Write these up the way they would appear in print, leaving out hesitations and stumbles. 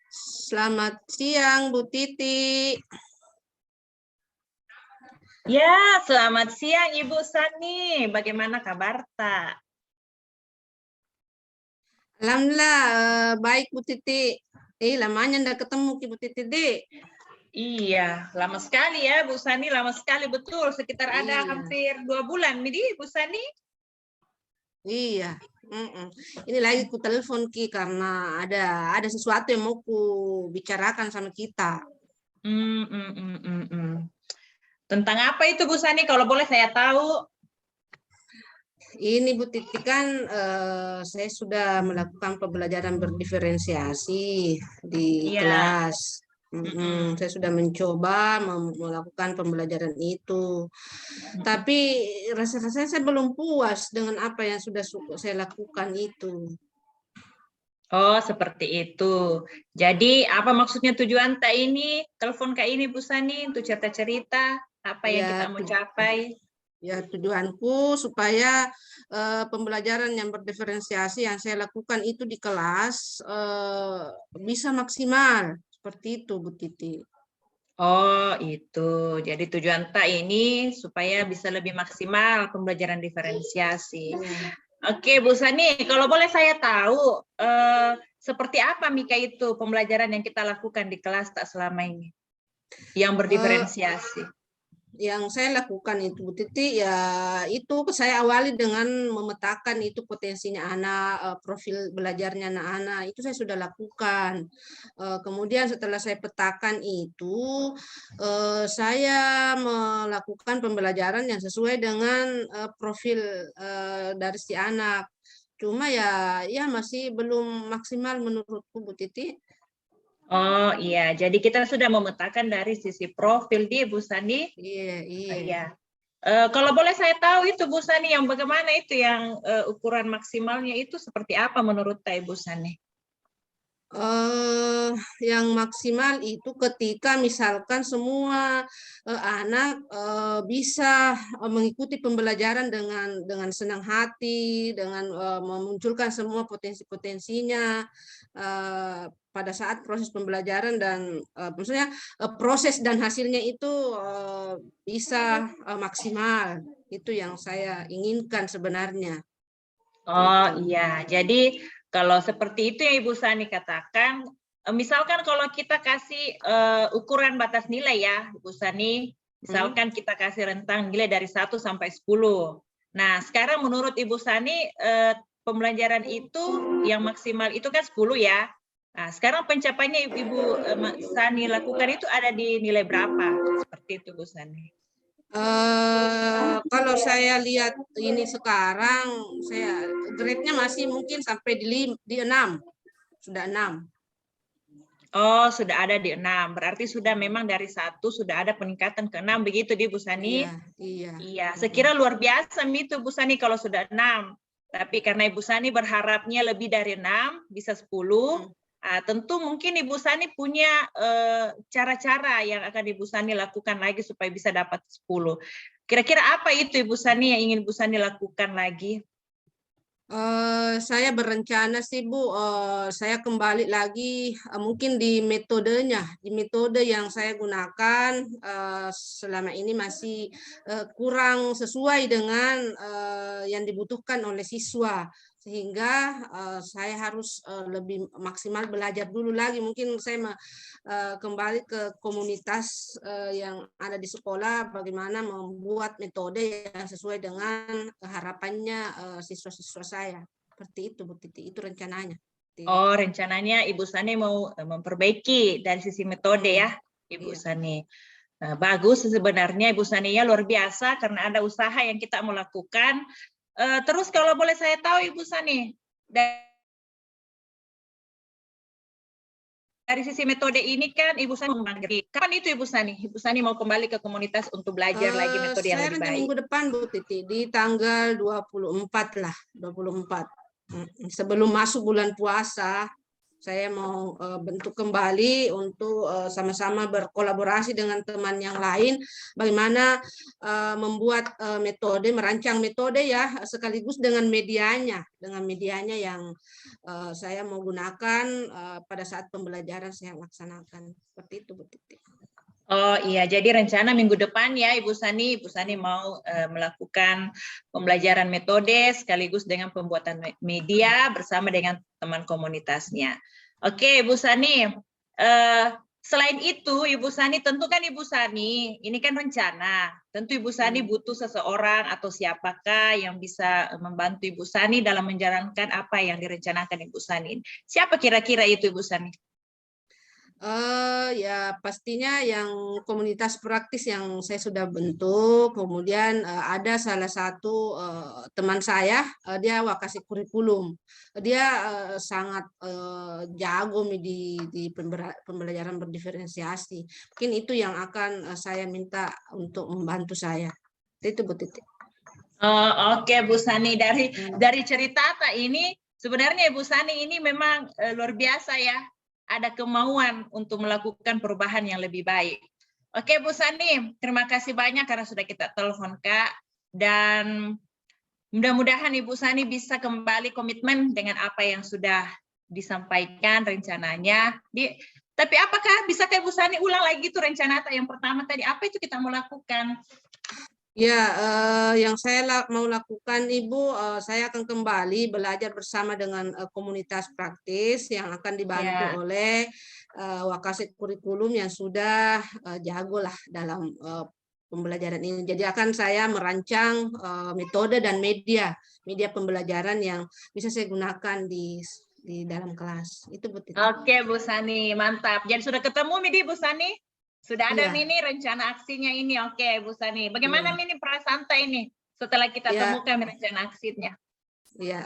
Selamat siang, Bu Titi. Ya, selamat siang Ibu Sani. Bagaimana kabar, Tak? Alhamdulillah, baik Bu Titi. Lamanya ndak ketemu Bu Titi, Dik. Iya, lama sekali ya Bu Sani, lama sekali betul. Sekitar ada Iya. hampir 2 bulan nih Bu Sani. Iya. Ini lagi ku telepon Ki karena ada sesuatu yang mau ku bicarakan sama kita. Tentang apa itu Bu Sani? Kalau boleh saya tahu. Ini Bu Titi kan saya sudah melakukan pembelajaran berdiferensiasi di kelas. Saya sudah mencoba melakukan pembelajaran itu. Tapi rasa-rasanya saya belum puas dengan apa yang sudah saya lakukan itu. Oh, seperti itu. Jadi, apa maksudnya tujuan Tak ini? Telepon Kak ini Bu Sani untuk cerita-cerita apa yang kita mau capai. Ya, tujuanku supaya pembelajaran yang berdiferensiasi yang saya lakukan itu di kelas bisa maksimal. Seperti itu, Bu Titi. Oh, itu. Jadi tujuan Tak ini supaya bisa lebih maksimal pembelajaran diferensiasi. Oke, Bu Sani, kalau boleh saya tahu, seperti apa Mika itu pembelajaran yang kita lakukan di kelas Tak selama ini? Yang berdiferensiasi. Yang saya lakukan itu Bu Titi ya itu saya awali dengan memetakan itu potensinya anak, profil belajarnya anak-anak itu saya sudah lakukan. Kemudian setelah saya petakan itu saya melakukan pembelajaran yang sesuai dengan profil dari si anak. Cuma ya masih belum maksimal menurutku Bu Titi. Oh iya, jadi kita sudah memetakan dari sisi profil dia Bu Sani. Iya. Kalau boleh saya tahu itu Bu Sani, yang bagaimana itu yang ukuran maksimalnya itu seperti apa menurut Bu Sani? Yang maksimal itu ketika misalkan semua anak bisa mengikuti pembelajaran dengan senang hati, dengan memunculkan semua potensi-potensinya pada saat proses pembelajaran dan maksudnya proses dan hasilnya itu bisa maksimal. Itu yang saya inginkan sebenarnya. Oh iya, jadi kalau seperti itu ya Ibu Sani katakan, misalkan kalau kita kasih ukuran batas nilai ya Ibu Sani, misalkan kita kasih rentang nilai dari 1 sampai 10. Nah sekarang menurut Ibu Sani, pembelajaran itu yang maksimal itu kan 10 ya. Nah sekarang pencapaiannya Ibu Sani lakukan itu ada di nilai berapa? Seperti itu Bu Sani. Kalau saya lihat ini sekarang, saya grade-nya masih mungkin sampai di 6. Sudah 6. Oh, sudah ada di 6. Berarti sudah memang dari 1 sudah ada peningkatan ke 6 begitu di Bu Sani? Iya, sekira luar biasa itu Bu Sani kalau sudah 6. Tapi karena Ibu Sani berharapnya lebih dari 6, bisa 10. Tentu mungkin Ibu Sani punya cara-cara yang akan Ibu Sani lakukan lagi supaya bisa dapat 10. Kira-kira apa itu Ibu Sani yang ingin Ibu Sani lakukan lagi? Saya berencana sih Bu, saya kembali lagi mungkin di metodenya, di metode yang saya gunakan selama ini masih kurang sesuai dengan yang dibutuhkan oleh siswa, sehingga saya harus lebih maksimal belajar dulu lagi. Mungkin saya kembali ke komunitas yang ada di sekolah, bagaimana membuat metode yang sesuai dengan harapannya siswa-siswa saya. Seperti itu Bu Titi, itu rencananya. Oh, rencananya Ibu Sani mau memperbaiki dari sisi metode ya, Ibu Sani. Nah, bagus sebenarnya Ibu Sani ya, luar biasa karena ada usaha yang kita mau lakukan. Terus kalau boleh saya tahu Ibu Sani, dari sisi metode ini kan Ibu Sani menganggapi. Kapan itu Ibu Sani? Ibu Sani mau kembali ke komunitas untuk belajar lagi metode yang lebih baik? Saya minggu depan Bu Titi, di tanggal 24 lah, 24. Sebelum masuk bulan puasa. Saya mau bentuk kembali untuk sama-sama berkolaborasi dengan teman yang lain, bagaimana membuat metode, merancang metode ya, sekaligus dengan medianya yang saya mau gunakan pada saat pembelajaran saya laksanakan. Seperti itu, Bu Titi. Oh iya, jadi rencana minggu depan ya Ibu Sani mau melakukan pembelajaran metode sekaligus dengan pembuatan media bersama dengan teman komunitasnya. Oke Ibu Sani, selain itu Ibu Sani, tentu kan Ibu Sani, ini kan rencana, tentu Ibu Sani butuh seseorang atau siapakah yang bisa membantu Ibu Sani dalam menjalankan apa yang direncanakan Ibu Sani. Siapa kira-kira itu Ibu Sani? Ya pastinya yang komunitas praktis yang saya sudah bentuk, kemudian ada salah satu teman saya, dia wakasih kurikulum, dia sangat jago di pembelajaran berdiferensiasi. Mungkin itu yang akan saya minta untuk membantu saya. Itu Bu Titi. Oke Bu Sani, dari cerita ini sebenarnya Bu Sani ini memang luar biasa ya. Ada kemauan untuk melakukan perubahan yang lebih baik. Oke Bu Sani, terima kasih banyak karena sudah kita telepon Kak. Dan mudah-mudahan Ibu Sani bisa kembali komitmen dengan apa yang sudah disampaikan rencananya. Tapi apakah bisa Ibu Sani ulang lagi tuh rencana yang pertama tadi? Apa itu kita mau lakukan? Ya, yang saya mau lakukan Ibu, saya akan kembali belajar bersama dengan komunitas praktis yang akan dibantu oleh wakasek kurikulum yang sudah jago lah dalam pembelajaran ini. Jadi akan saya merancang metode dan media pembelajaran yang bisa saya gunakan di dalam kelas. Itu betul. Oke Bu Sani, mantap. Jadi sudah ketemu Midi Bu Sani? Sudah ada Ya. Mini rencana aksinya ini. Oke Bu Sani, bagaimana Mini perasaan ini setelah kita temukan rencana aksinya? Ya,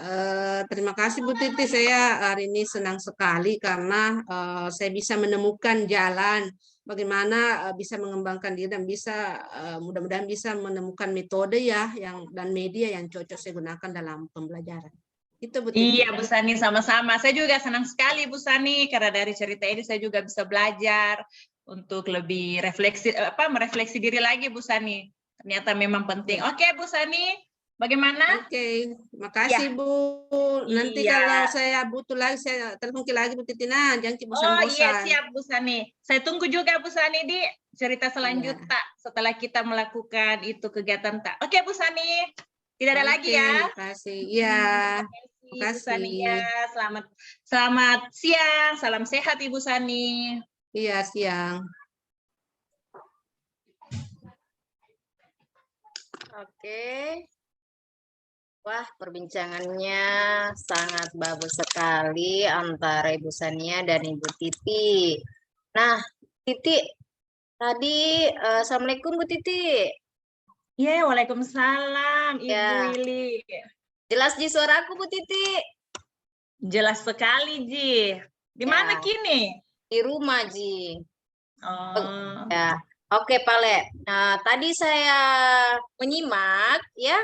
terima kasih Bu Titi. Saya hari ini senang sekali karena saya bisa menemukan jalan bagaimana bisa mengembangkan diri dan bisa mudah-mudahan bisa menemukan metode ya dan media yang cocok saya gunakan dalam pembelajaran. Itu Bu Titi. Iya Bu Sani, sama-sama. Saya juga senang sekali Bu Sani karena dari cerita ini saya juga bisa belajar untuk lebih merefleksi diri lagi Bu Sani. Ternyata memang penting. Oke Bu Sani, bagaimana? Oke, makasih Bu. Nanti kalau saya butuh lagi, saya telepon lagi Bu Titi. Nah, jangan bosan-bosan. Oh iya, siap Bu Sani. Saya tunggu juga Bu Sani di cerita selanjutnya setelah kita melakukan itu kegiatan tak. Oke Bu Sani, tidak ada lagi ya. Makasih. Iya. Terima kasih Bu Sani ya. Selamat siang, salam sehat Ibu Sani. Iya, siang. Oke. Wah, perbincangannya sangat bagus sekali antara Ibu Sania dan Ibu Titi. Nah, Titi, tadi Assalamualaikum Bu Titi. Iya, waalaikumsalam Ibu Willy. Jelas Ji suaraku Bu Titi? Jelas sekali Ji. Di mana kini? Di rumah Ji. Oh. Ya. Oke Pale. Nah, tadi saya menyimak ya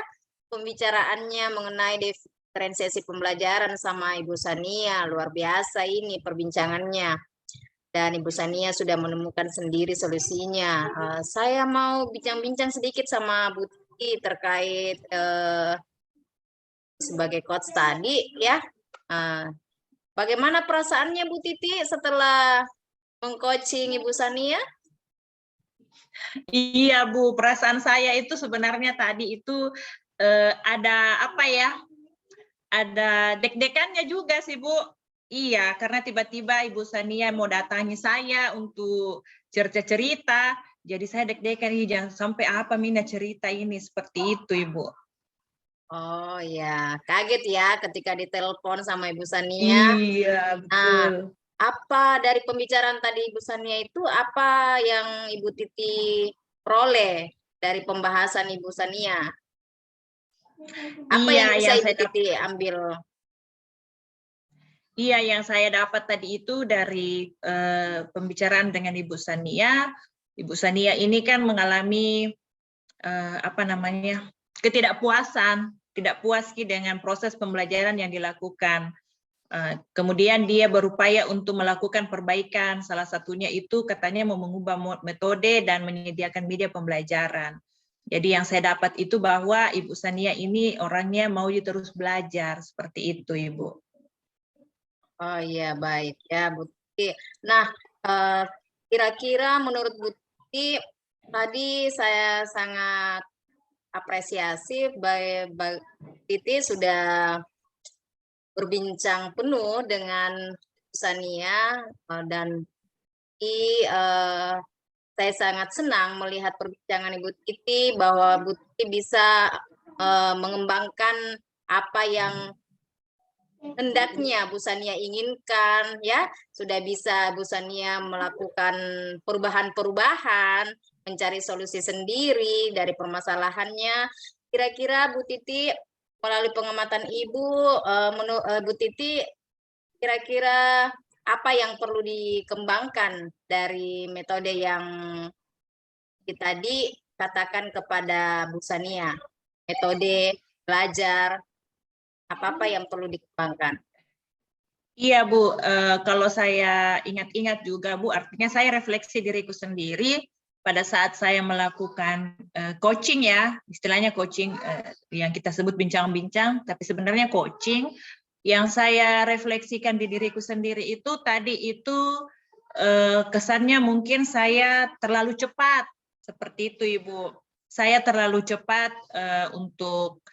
pembicaraannya mengenai diferensiasi pembelajaran sama Ibu Sania. Luar biasa ini perbincangannya. Dan Ibu Sania sudah menemukan sendiri solusinya. Saya mau bincang-bincang sedikit sama Bu Titi terkait sebagai coach tadi ya. Bagaimana perasaannya Bu Titi setelah mengcoaching Ibu Sania? Iya Bu, perasaan saya itu sebenarnya tadi itu ada apa ya? Ada deg-degannya juga sih Bu. Iya, karena tiba-tiba Ibu Sania mau datangi saya untuk cerita-cerita. Jadi saya deg-degan, jangan sampai apa Mina cerita ini seperti itu Ibu. Oh ya, kaget ya ketika ditelepon sama Ibu Sania. Iya, betul. Apa dari pembicaraan tadi Ibu Sania itu, apa yang Ibu Titi peroleh dari pembahasan Ibu Sania? Apa yang bisa Ibu Titi ambil? Iya, yang saya dapat tadi itu dari pembicaraan dengan Ibu Sania. Ibu Sania ini kan mengalami ketidakpuasan, tidak puas dengan proses pembelajaran yang dilakukan. Kemudian dia berupaya untuk melakukan perbaikan, salah satunya itu katanya mau mengubah metode dan menyediakan media pembelajaran. Jadi yang saya dapat itu bahwa Ibu Sania ini orangnya mau terus belajar, seperti itu Ibu. Oh iya, baik ya Bu Titi. Nah, kira-kira menurut Bu Titi, tadi saya sangat apresiasi Bu Titi sudah berbincang penuh dengan Sania dan saya sangat senang melihat perbincangan Ibu Titi bahwa Bu Titi bisa mengembangkan apa yang hendaknya Bu Sania inginkan, ya sudah bisa Bu Sania melakukan perubahan-perubahan, mencari solusi sendiri dari permasalahannya. Kira-kira Bu Titi melalui pengamatan Ibu, Bu Titi kira-kira apa yang perlu dikembangkan dari metode yang kita tadi katakan kepada Bu Sania, metode belajar, apa-apa yang perlu dikembangkan? Iya Bu, kalau saya ingat-ingat juga Bu, artinya saya refleksi diriku sendiri pada saat saya melakukan coaching ya, istilahnya coaching yang kita sebut bincang-bincang, tapi sebenarnya coaching. Yang saya refleksikan di diriku sendiri itu tadi itu kesannya mungkin saya terlalu cepat, seperti itu Ibu. Saya terlalu cepat untuk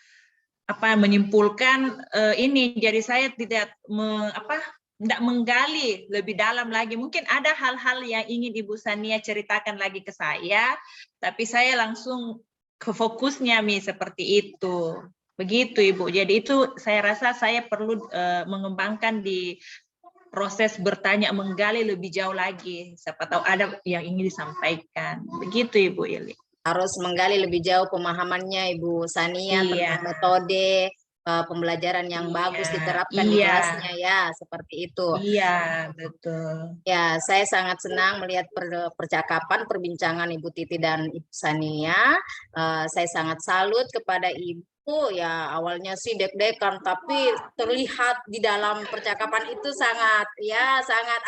menyimpulkan ini, jadi saya tidak menggali lebih dalam lagi. Mungkin ada hal-hal yang ingin Ibu Sania ceritakan lagi ke saya, tapi saya langsung ke fokusnya seperti itu. Begitu Ibu. Jadi itu saya rasa saya perlu mengembangkan di proses bertanya, menggali lebih jauh lagi. Siapa tahu ada yang ingin disampaikan. Begitu Ibu Ili. Harus menggali lebih jauh pemahamannya Ibu Sania tentang metode pembelajaran yang bagus diterapkan di kelasnya ya, seperti itu. Iya, betul. Ya, saya sangat senang melihat percakapan, perbincangan Ibu Titi dan Ibu Sania. Saya sangat salut kepada Ibu. Ya, awalnya sih deg-degan, tapi terlihat di dalam percakapan itu sangat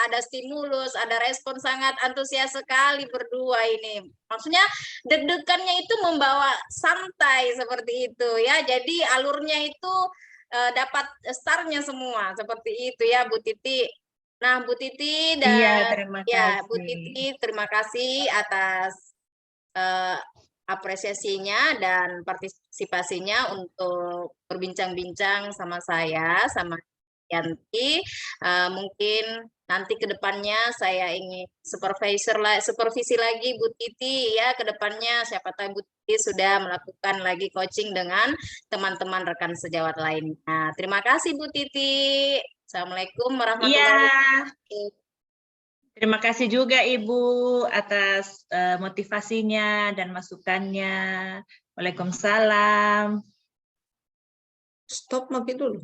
ada stimulus, ada respon, sangat antusias sekali berdua ini. Maksudnya deg-degannya itu membawa santai seperti itu ya. Jadi alurnya itu dapat startnya semua seperti itu ya Bu Titi. Nah, Bu Titi dan Bu Titi, terima kasih atas apresiasinya dan partisipasinya untuk berbincang-bincang sama saya, sama Yanti. Mungkin nanti ke depannya saya ingin supervisi lagi Bu Titi ya, ke depannya siapa tahu Bu Titi sudah melakukan lagi coaching dengan teman-teman rekan sejawat lainnya. Terima kasih Bu Titi. Assalamualaikum warahmatullahi wabarakatuh. Terima kasih juga Ibu atas motivasinya dan masukannya. Waalaikumsalam. Stop mampir dulu.